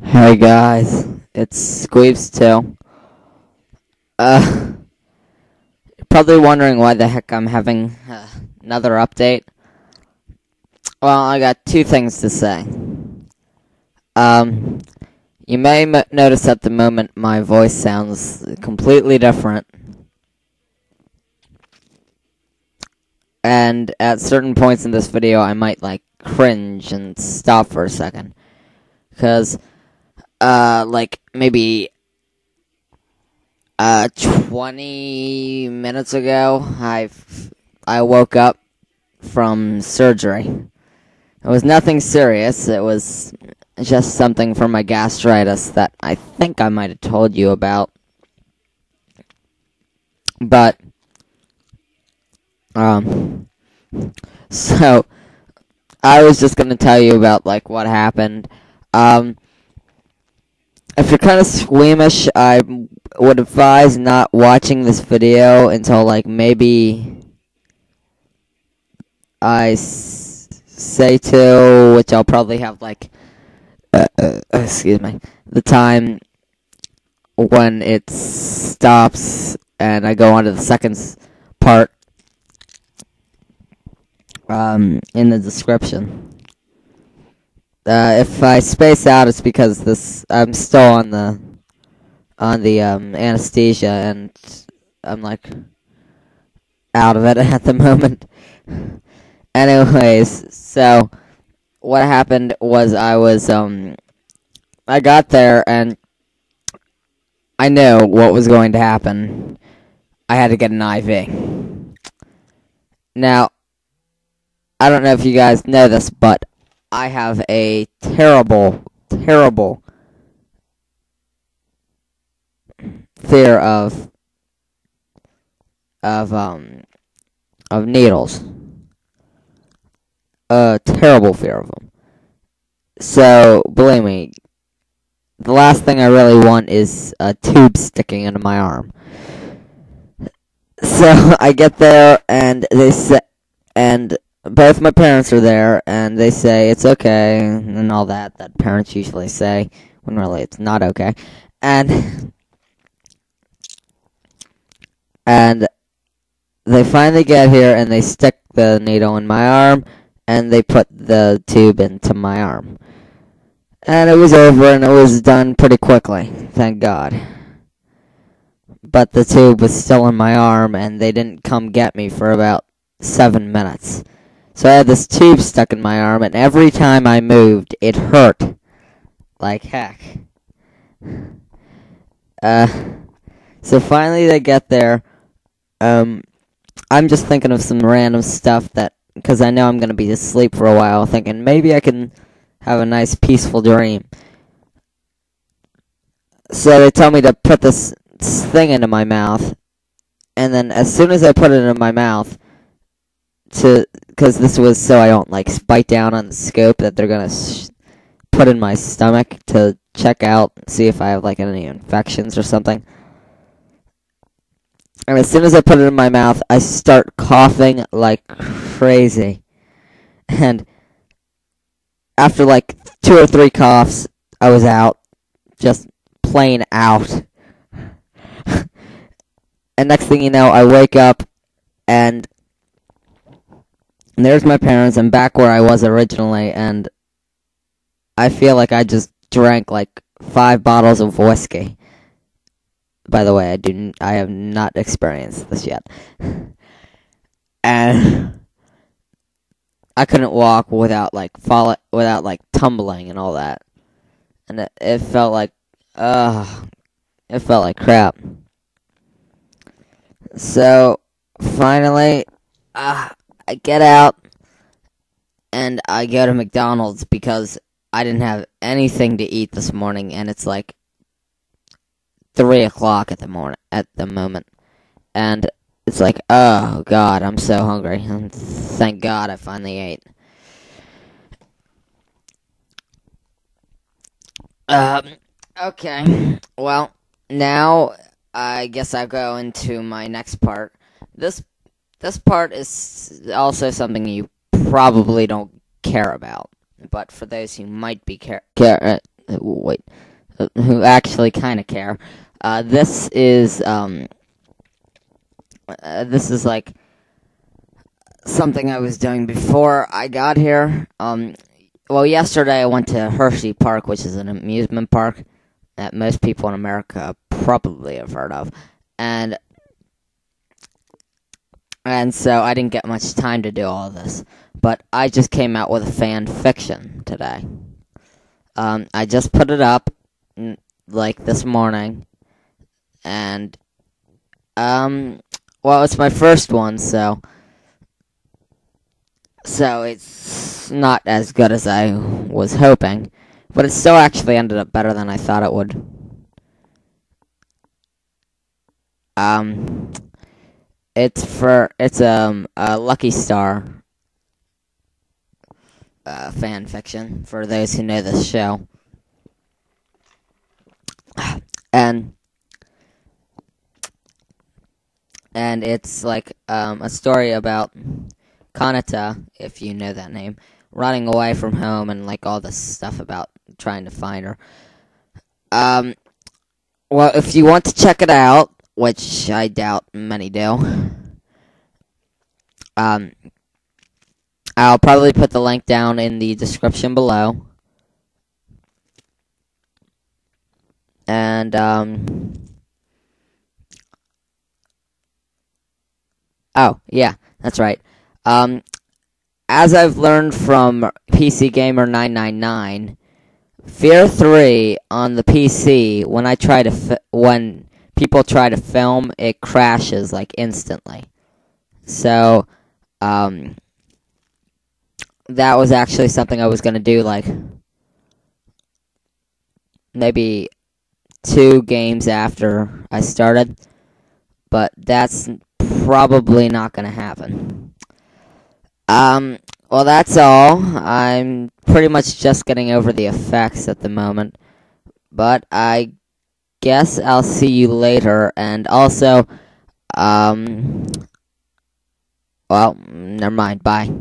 Hey guys, it's Squeebs too. Probably wondering why the heck I'm having another update. Well, I got two things to say. Um, you may notice at the moment my voice sounds completely different. And at certain points in this video, I might, cringe and stop for a second. Because, maybe 20 minutes ago, I woke up from surgery. It was nothing serious. It was just something for my gastritis that I think I might have told you about. But, so, I was just gonna tell you about, what happened. If you're kind of squeamish, I would advise not watching this video until, maybe I say to, which I'll probably have, excuse me, the time when it stops and I go on to the second part, in the description. If I space out, it's because I'm still on the anesthesia, and I'm out of it at the moment. Anyways, so what happened was I got there and I knew what was going to happen. I had to get an IV. Now, I don't know if you guys know this, but I have a terrible, terrible fear of needles. A terrible fear of them. So, believe me, the last thing I really want is a tube sticking into my arm. So, I get there, and they say, and both my parents are there, and they say it's okay, and all that parents usually say, when really it's not okay. And they finally get here, and they stick the needle in my arm, and they put the tube into my arm. And it was over, and it was done pretty quickly, thank God. But the tube was still in my arm, and they didn't come get me for about 7 minutes. So I had this tube stuck in my arm, and every time I moved, it hurt like heck. So finally they get there. I'm just thinking of some random stuff because I know I'm going to be asleep for a while, thinking maybe I can have a nice peaceful dream. So they tell me to put this thing into my mouth, and then as soon as I put it in my mouth, because this was so I don't bite down on the scope that they're gonna put in my stomach to check out and see if I have any infections or something. And as soon as I put it in my mouth, I start coughing like crazy. And after 2 or 3 coughs, I was out, just plain out. And next thing you know, I wake up and there's my parents. I'm back where I was originally, and I feel like I just drank 5 bottles of whiskey. By the way, I have not experienced this yet. And I couldn't walk without tumbling and all that. And it felt like crap. So finally, I get out, and I go to McDonald's because I didn't have anything to eat this morning, and it's 3 o'clock at the moment, and it's oh God, I'm so hungry, and thank God I finally ate. Okay, well, now I guess I'll go into my next part. This part is also something you probably don't care about, but for those who might be wait, who actually kind of care. This is like something I was doing before I got here. Well, yesterday I went to Hershey Park, which is an amusement park that most people in America probably have heard of, and so I didn't get much time to do all this. But I just came out with a fan fiction today. I just put it up like this morning, and well, it's my first one, so it's not as good as I was hoping, but it still actually ended up better than I thought it would. It's a Lucky Star fan fiction for those who know this show, and it's like a story about Kanata, if you know that name, running away from home and like all this stuff about trying to find her. Well, if you want to check it out, which I doubt many do, I'll probably put the link down in the description below. And oh yeah, that's right. As I've learned from PC Gamer 999, Fear 3 on the PC, when people try to film, it crashes like instantly. So that was actually something I was gonna do like maybe 2 games after I started, but that's probably not gonna happen. Well, that's all. I'm pretty much just getting over the effects at the moment, but I guess I'll see you later. And also, well, never mind. Bye.